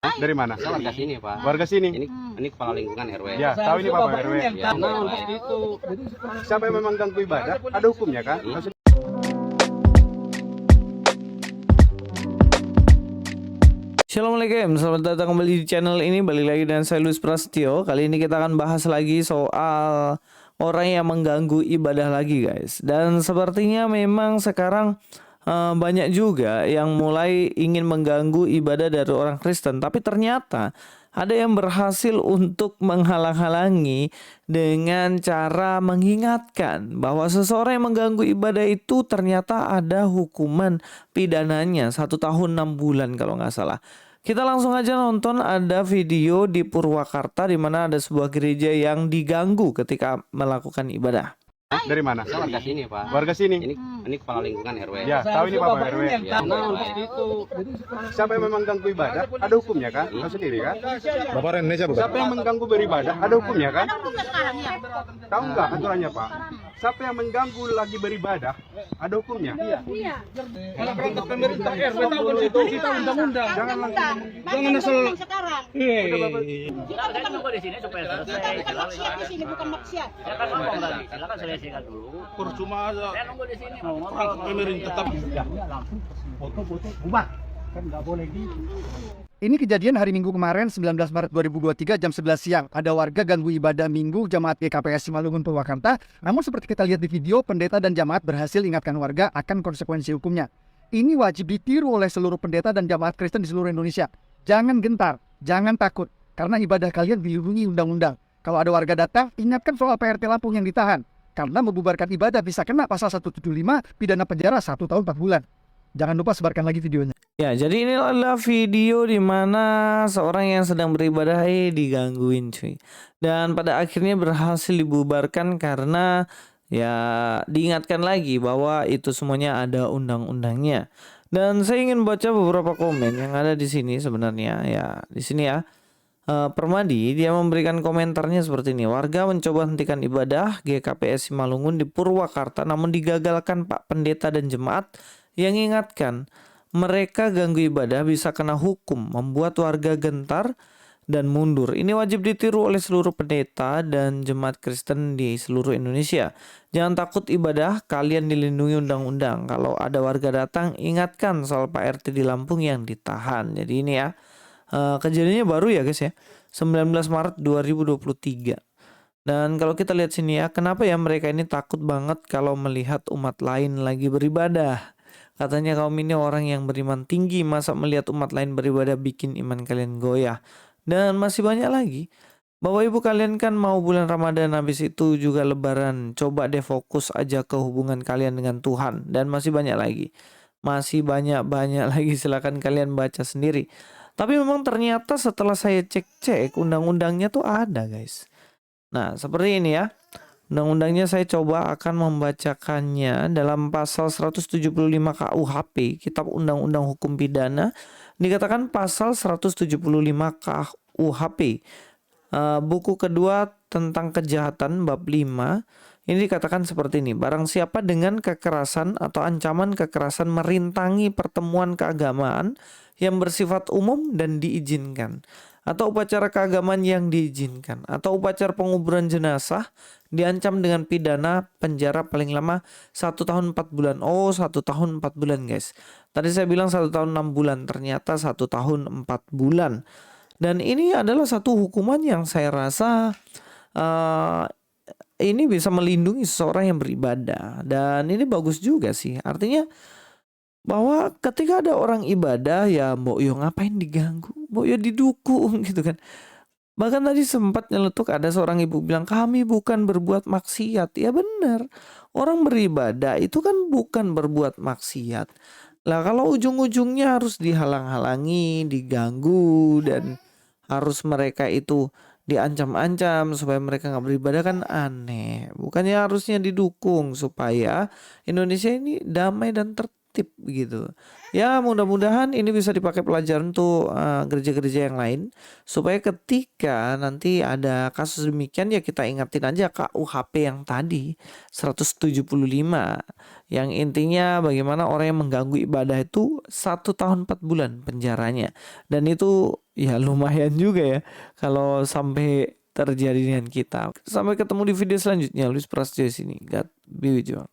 Dari mana? Warga sini, Pak. Warga sini. Ini kepala lingkungan RW. Ya, tahu ini Bapak RW. Ya, itu. Siapa yang memang ganggu ibadah? Ada hukumnya kan? Maksudnya Assalamualaikum, selamat datang kembali di channel ini. Balik lagi dengan saya Luis Prasetyo. Kali ini kita akan bahas lagi soal orang yang mengganggu ibadah lagi, guys. Dan sepertinya memang sekarang banyak juga yang mulai ingin mengganggu ibadah dari orang Kristen. Tapi ternyata ada yang berhasil untuk menghalang-halangi dengan cara mengingatkan bahwa seseorang yang mengganggu ibadah itu ternyata ada hukuman pidananya 1 tahun 6 bulan kalau nggak salah. Kita langsung aja nonton, ada video di Purwakarta di mana ada sebuah gereja yang diganggu ketika melakukan ibadah. dari mana? Warga sini, Pak. Warga sini. Ini kepala lingkungan RW. Ya, tahu ini Bapak RW. Ya, itu. Siapa yang memang ganggu ibadah? Ada hukumnya kan? Tahu sendiri kan? Bapak Indonesia bukan? Siapa yang mengganggu beribadah? Ada hukumnya kan? Tahu nggak aturannya Pak? Siapa yang mengganggu lagi beribadah? Ada hukumnya? Iya. Kalau perangkat pemerintah RW tahu konstitusi, tahu undang-undang. Jangan langsung. Jangan asal. Sekarang Udah Bapak. kita bukan di sini supaya selesai. kita bukan maksiat di sini, bukan maksiat. Ya kan ngomong tadi, silakan selesaikan dulu. Percuma aja. Saya nunggu di sini mau ngobrol. Perangkat pemerintah tetap. Foto-foto bubar. Kan nggak boleh gitu. Ini kejadian hari Minggu kemarin 19 Maret 2023 jam 11 siang. Ada warga ganggu ibadah Minggu jamaat GKPS Simalungun Purwakarta. Namun seperti kita lihat di video, pendeta dan jamaat berhasil ingatkan warga akan konsekuensi hukumnya. Ini wajib ditiru oleh seluruh pendeta dan jamaat Kristen di seluruh Indonesia. Jangan gentar, jangan takut, karena ibadah kalian dilindungi undang-undang. Kalau ada warga datang, ingatkan soal PRT Lampung yang ditahan. Karena membubarkan ibadah bisa kena pasal 175, pidana penjara 1 tahun 4 bulan. Jangan lupa sebarkan lagi videonya. Ya, jadi ini adalah video di mana seorang yang sedang beribadah digangguin, cuy. Dan pada akhirnya berhasil dibubarkan karena ya diingatkan lagi bahwa itu semuanya ada undang-undangnya. Dan saya ingin baca beberapa komen yang ada di sini sebenarnya. Ya, di sini ya. Permadi dia memberikan komentarnya seperti ini. Warga mencoba hentikan ibadah GKPS Simalungun di Purwakarta namun digagalkan Pak Pendeta dan jemaat yang ingatkan mereka ganggu ibadah bisa kena hukum, membuat warga gentar dan mundur. Ini wajib ditiru oleh seluruh pendeta dan jemaat Kristen di seluruh Indonesia. Jangan takut ibadah, kalian dilindungi undang-undang. Kalau ada warga datang, ingatkan soal Pak RT di Lampung yang ditahan. Jadi ini ya, kejadiannya baru ya guys ya, 19 Maret 2023. Dan kalau kita lihat sini ya, kenapa ya mereka ini takut banget kalau melihat umat lain lagi beribadah. Katanya kaum ini orang yang beriman tinggi, masa melihat umat lain beribadah bikin iman kalian goyah. Dan masih banyak lagi. Bapak ibu kalian kan mau bulan Ramadan, habis itu juga lebaran. Coba deh fokus aja ke hubungan kalian dengan Tuhan. Dan masih banyak lagi. Masih banyak lagi, silakan kalian baca sendiri. Tapi memang ternyata setelah saya cek-cek, undang-undangnya tuh ada guys. Nah seperti ini ya. Undang-undangnya saya coba akan membacakannya dalam pasal 175 KUHP, Kitab Undang-Undang Hukum Pidana, dikatakan pasal 175 KUHP, buku kedua tentang kejahatan bab 5, ini dikatakan seperti ini. Barang siapa dengan kekerasan atau ancaman kekerasan merintangi pertemuan keagamaan yang bersifat umum dan diizinkan, atau upacara keagamaan yang diizinkan, atau upacara penguburan jenazah, diancam dengan pidana penjara paling lama 1 tahun 4 bulan. Oh, 1 tahun 4 bulan guys. Tadi saya bilang 1 tahun 6 bulan, ternyata 1 tahun 4 bulan. Dan ini adalah satu hukuman yang saya rasa ini bisa melindungi seseorang yang beribadah. Dan ini bagus juga sih. Artinya bahwa ketika ada orang ibadah ya mbok yo ngapain diganggu, mbok yo didukung gitu kan. Bahkan tadi sempat nyeletuk ada seorang ibu bilang kami bukan berbuat maksiat. Ya benar, orang beribadah itu kan bukan berbuat maksiat. Lah kalau ujung-ujungnya harus dihalang-halangi, diganggu, dan harus mereka itu diancam-ancam supaya mereka nggak beribadah kan aneh. Bukannya harusnya didukung supaya Indonesia ini damai dan tertib. kutip gitu. Ya mudah-mudahan ini bisa dipakai pelajaran untuk gereja-gereja yang lain supaya ketika nanti ada kasus demikian ya kita ingatin aja KUHP yang tadi 175 yang intinya bagaimana orang yang mengganggu ibadah itu 1 tahun 4 bulan penjaranya, dan itu ya lumayan juga ya kalau sampai terjadi dengan kita. Sampai ketemu di video selanjutnya. Luis Prasetyo di sini. God be with you.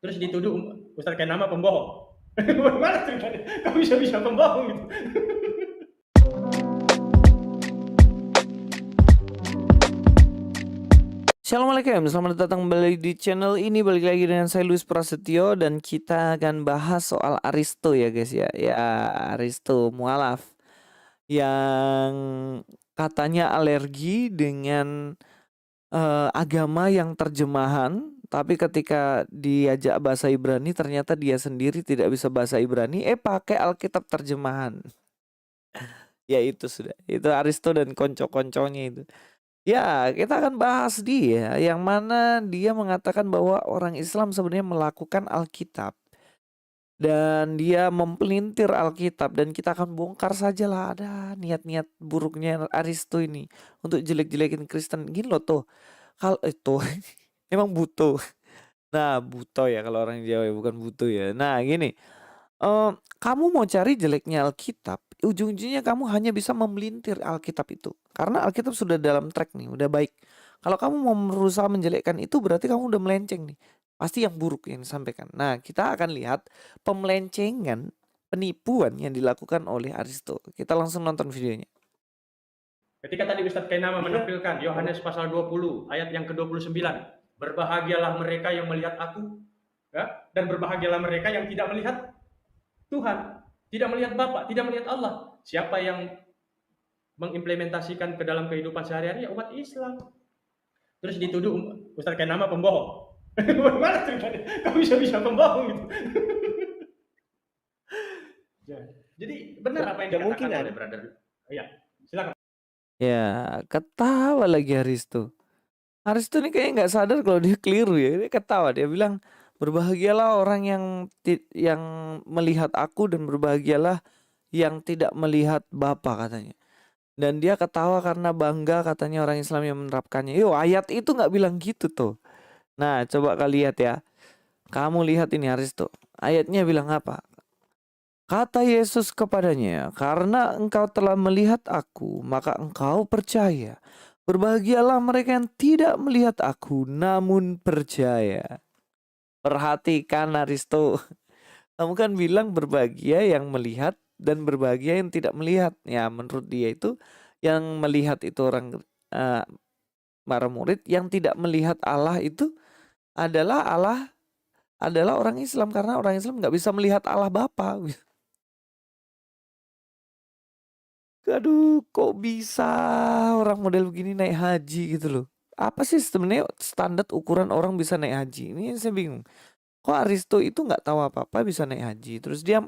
Terus dituduh Ustadz Kainama pembohong. Bagaimana ceritanya? Kok bisa pembohong gitu? Assalamualaikum, selamat datang kembali di channel ini. Balik lagi dengan saya Luis Prasetyo dan kita akan bahas soal Aristo ya guys ya. Ya Aristo mualaf yang katanya alergi dengan agama yang terjemahan, tapi ketika diajak bahasa Ibrani ternyata dia sendiri tidak bisa bahasa Ibrani, pakai Alkitab terjemahan. Ya itu sudah, itu Aristo dan konco-konconya itu. Ya, kita akan bahas dia yang mana dia mengatakan bahwa orang Islam sebenarnya melakukan Alkitab dan dia mempelintir Alkitab, dan kita akan bongkar sajalah ada niat-niat buruknya Aristo ini untuk jelek-jelekin Kristen. Gini loh tuh, kalau itu emang butuh. Nah, buto ya kalau orang Jawa ya, bukan butuh ya. Nah, gini. Kamu mau cari jeleknya Alkitab, ujung-ujungnya kamu hanya bisa memelintir Alkitab itu. Karena Alkitab sudah dalam track nih, udah baik. Kalau kamu mau berusaha menjelekkan itu berarti kamu udah melenceng nih. Pasti yang buruk yang disampaikan. Nah, kita akan lihat pemelencengan, penipuan yang dilakukan oleh Aristo. Kita langsung nonton videonya. Ketika tadi Ustadz Kainama menampilkan Yohanes pasal 20 ayat yang ke-29. Berbahagialah mereka yang melihat aku, ya, dan berbahagialah mereka yang tidak melihat Tuhan, tidak melihat Bapa, tidak melihat Allah. Siapa yang mengimplementasikan ke dalam kehidupan sehari-hari? Ya umat Islam. Terus dituduh Ustadz Kainama pembohong. Bagaimana ceritanya? Kok bisa pembohong gitu? Jadi benar apa yang dikatakan oleh brother? Iya, silakan. Ya, ketawa lagi Aristo. Aristo ini kayaknya nggak sadar kalau dia keliru ya. Dia ketawa, dia bilang berbahagialah orang yang melihat aku dan berbahagialah yang tidak melihat Bapa katanya. Dan dia ketawa karena bangga katanya orang Islam yang menerapkannya. Yo, ayat itu nggak bilang gitu tuh. Nah, coba kalian lihat ya. Kamu lihat ini Aristo. Ayatnya bilang apa? Kata Yesus kepadanya, karena engkau telah melihat aku, maka engkau percaya. Berbahagialah mereka yang tidak melihat aku, namun percaya. Perhatikan Aristo. Kamu kan bilang berbahagia yang melihat dan berbahagia yang tidak melihat. Ya menurut dia itu yang melihat itu orang para murid, yang tidak melihat Allah itu adalah orang Islam, karena orang Islam nggak bisa melihat Allah Bapa. Aduh, kok bisa orang model begini naik haji gitu loh. Apa sih sebenarnya standar ukuran orang bisa naik haji? Ini saya bingung. Kok Aristo itu nggak tahu apa-apa bisa naik haji? Terus dia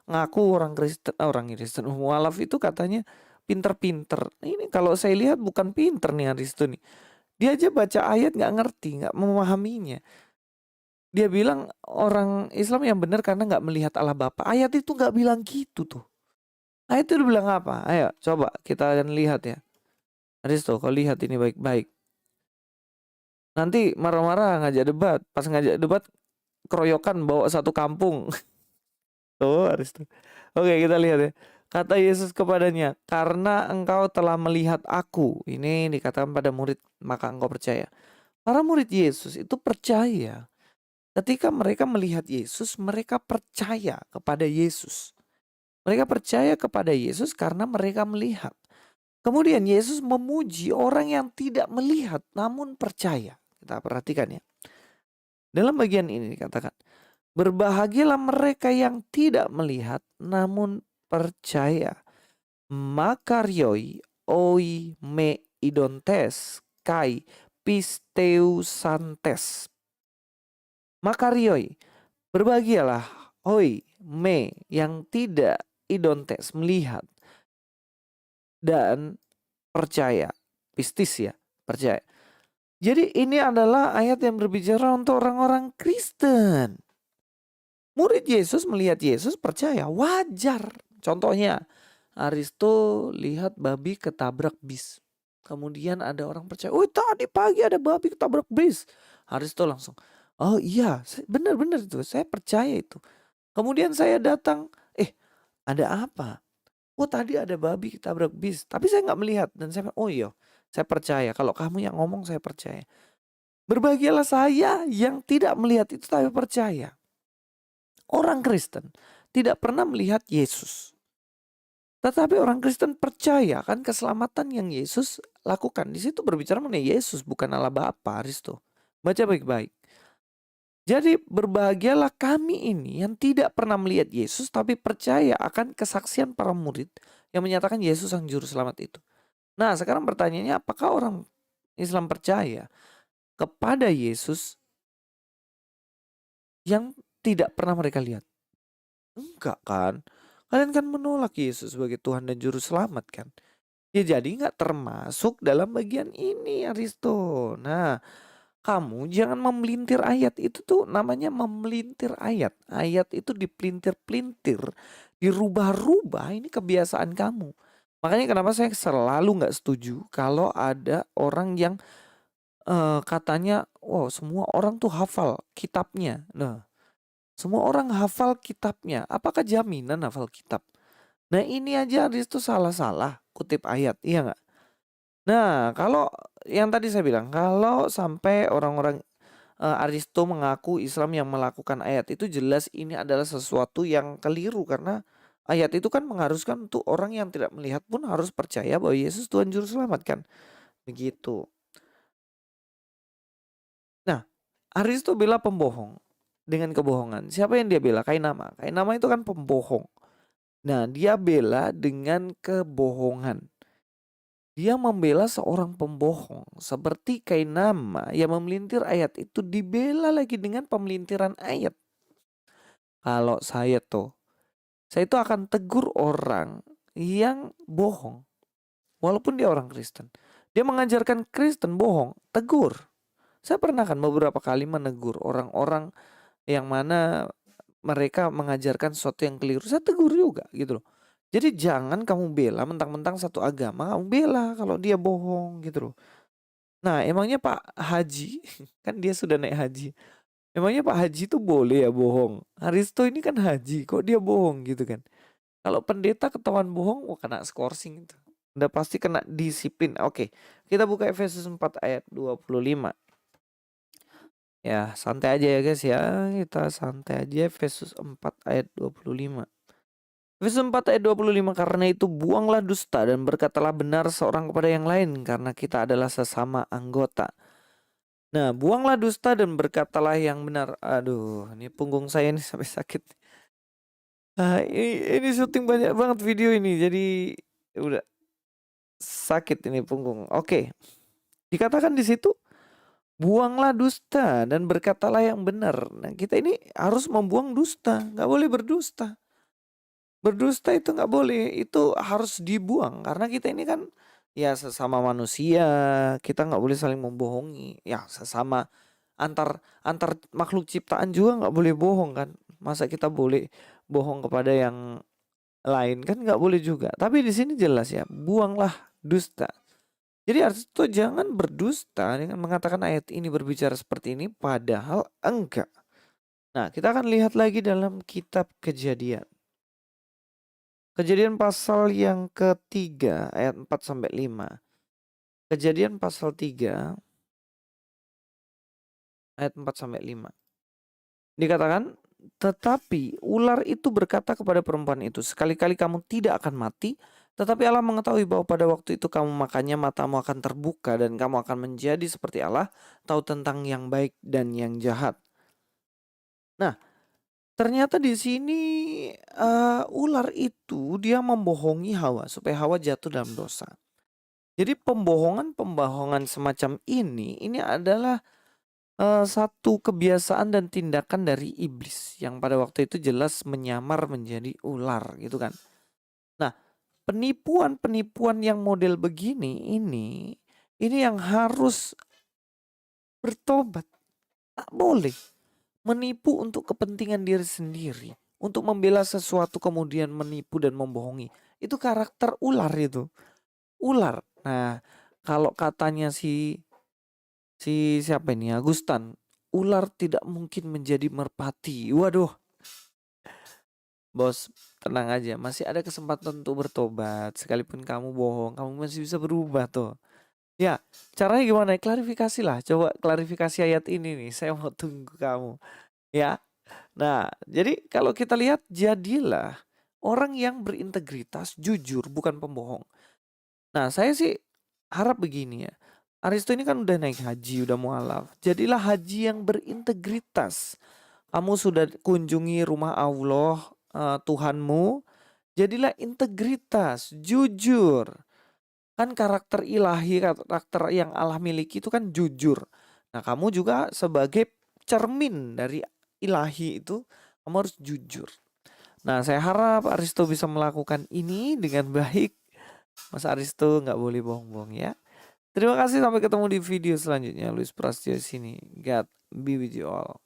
ngaku orang Kristen mualaf itu katanya pinter-pinter. Ini kalau saya lihat bukan pinter nih Aristo nih. Dia aja baca ayat nggak ngerti, nggak memahaminya. Dia bilang orang Islam yang benar karena nggak melihat Allah Bapa. Ayat itu nggak bilang gitu tuh. Ayat itu bilang apa? Ayo coba kita akan lihat ya. Aristo, kau lihat ini baik-baik. Nanti marah-marah ngajak debat. Pas ngajak debat keroyokan bawa satu kampung. Tuh Aristo. Oke, kita lihat ya. Kata Yesus kepadanya, karena engkau telah melihat aku. Ini dikatakan pada murid, maka engkau percaya. Para murid Yesus itu percaya. Ketika mereka melihat Yesus, mereka percaya kepada Yesus. Mereka percaya kepada Yesus karena mereka melihat. Kemudian Yesus memuji orang yang tidak melihat namun percaya. Kita perhatikan ya. Dalam bagian ini dikatakan, berbahagialah mereka yang tidak melihat namun percaya. Makarioi oi me idontes kai pisteusantes. Makarioi, berbahagialah oi me yang tidak idontes melihat dan percaya. Pistis ya, percaya. Jadi ini adalah ayat yang berbicara untuk orang-orang Kristen. Murid Yesus melihat Yesus percaya, wajar. Contohnya, Aristo lihat babi ketabrak bis. Kemudian ada orang percaya, oh tadi pagi ada babi ketabrak bis. Aristo langsung, oh iya benar-benar itu, saya percaya itu. Kemudian saya datang, ada apa? Oh tadi ada babi ketabrak bis, tapi saya nggak melihat. Dan saya, oh iya, saya percaya. Kalau kamu yang ngomong saya percaya. Berbahagialah saya yang tidak melihat itu tapi percaya. Orang Kristen tidak pernah melihat Yesus. Tetapi orang Kristen percaya kan keselamatan yang Yesus lakukan. Di situ berbicara mengenai Yesus, bukan Allah Bapa, Aristo. Baca baik-baik. Jadi berbahagialah kami ini yang tidak pernah melihat Yesus tapi percaya akan kesaksian para murid yang menyatakan Yesus sang juru selamat itu. Nah, sekarang pertanyaannya, apakah orang Islam percaya kepada Yesus yang tidak pernah mereka lihat? Enggak kan? Kalian kan menolak Yesus sebagai Tuhan dan Juru Selamat kan? Ya jadi nggak termasuk dalam bagian ini, Aristo. Nah, kamu jangan memelintir ayat. Itu tuh namanya memelintir ayat. Ayat itu dipelintir-pelintir, dirubah-rubah. Ini kebiasaan kamu. Makanya kenapa saya selalu nggak setuju kalau ada orang yang katanya, wow semua orang tuh hafal kitabnya. Nah, semua orang hafal kitabnya. Apakah jaminan hafal kitab? Nah ini aja Aristo salah-salah kutip ayat, iya nggak? Nah kalau yang tadi saya bilang, kalau sampai orang-orang Aristo mengaku Islam yang melakukan ayat itu, jelas ini adalah sesuatu yang keliru. Karena ayat itu kan mengharuskan untuk orang yang tidak melihat pun harus percaya bahwa Yesus Tuhan Juru Selamat kan. Begitu. Nah Aristo bela pembohong dengan kebohongan. Siapa yang dia bela? Kainama. Kainama itu kan pembohong. Nah, dia bela dengan kebohongan. Dia membela seorang pembohong. Seperti Kainama yang memelintir ayat itu dibela lagi dengan pemelintiran ayat. Kalau saya itu akan tegur orang yang bohong. Walaupun dia orang Kristen. Dia mengajarkan Kristen bohong, tegur. Saya pernah kan beberapa kali menegur orang-orang yang mana mereka mengajarkan sesuatu yang keliru. Saya tegur juga gitu loh. Jadi jangan kamu bela mentang-mentang satu agama, kamu bela kalau dia bohong gitu loh. Nah emangnya Pak Haji, kan dia sudah naik haji. Emangnya Pak Haji itu boleh ya bohong? Aristo ini kan haji, kok dia bohong gitu kan. Kalau pendeta ketahuan bohong, kena skorsing itu. Udah pasti kena disiplin. Oke, kita buka Efesus 4 ayat 25. Ya santai aja ya guys ya, kita santai aja. Efesus 4 ayat 25. Efesus 4 ayat 25, karena itu buanglah dusta dan berkatalah benar seorang kepada yang lain, karena kita adalah sesama anggota. Nah buanglah dusta dan berkatalah yang benar. Aduh ini punggung saya ini sampai sakit. Ini syuting banyak banget video ini, jadi udah sakit ini punggung. Oke, dikatakan di situ, buanglah dusta dan berkatalah yang benar. Nah kita ini harus membuang dusta, nggak boleh berdusta. Berdusta itu nggak boleh, itu harus dibuang. Karena kita ini kan ya sesama manusia, kita nggak boleh saling membohongi. Ya sesama antar makhluk ciptaan juga nggak boleh bohong kan. Masa kita boleh bohong kepada yang lain, kan nggak boleh juga. Tapi di sini jelas ya, buanglah dusta. Jadi Aristo jangan berdusta dengan mengatakan ayat ini berbicara seperti ini, padahal enggak. Nah kita akan lihat lagi dalam kitab Kejadian. Kejadian pasal yang ketiga ayat 4-5. Kejadian pasal 3 ayat 4-5. Dikatakan, tetapi ular itu berkata kepada perempuan itu, sekali-kali kamu tidak akan mati. Tetapi Allah mengetahui bahwa pada waktu itu kamu makannya, matamu akan terbuka dan kamu akan menjadi seperti Allah, tahu tentang yang baik dan yang jahat. Nah, ternyata di sini ular itu dia membohongi Hawa supaya Hawa jatuh dalam dosa. Jadi pembohongan semacam ini adalah satu kebiasaan dan tindakan dari iblis yang pada waktu itu jelas menyamar menjadi ular gitu kan. Nah, penipuan yang model begini ini yang harus bertobat. Tak boleh. menipu untuk kepentingan diri sendiri, untuk membela sesuatu kemudian menipu dan membohongi. Itu karakter ular itu. Ular. Nah, kalau katanya si siapa ini Agustan, ular tidak mungkin menjadi merpati. Waduh, bos, tenang aja, masih ada kesempatan untuk bertobat. Sekalipun kamu bohong, kamu masih bisa berubah tuh. Ya, caranya gimana? Klarifikasi lah. Coba klarifikasi ayat ini nih. Saya mau tunggu kamu. Ya. Nah, jadi kalau kita lihat, jadilah orang yang berintegritas, jujur, bukan pembohong. Nah, saya sih harap begini ya. Aristo ini kan udah naik haji, udah mualaf. Jadilah haji yang berintegritas. Kamu sudah kunjungi rumah Allah, Tuhanmu. Jadilah integritas, jujur. Kan karakter ilahi, karakter yang Allah miliki itu kan jujur. Nah, kamu juga sebagai cermin dari ilahi itu, kamu harus jujur. Nah, saya harap Aristo bisa melakukan ini dengan baik. Mas Aristo nggak boleh bohong-bohong ya. Terima kasih, sampai ketemu di video selanjutnya. Luis Prasetyo sini. God be with you all.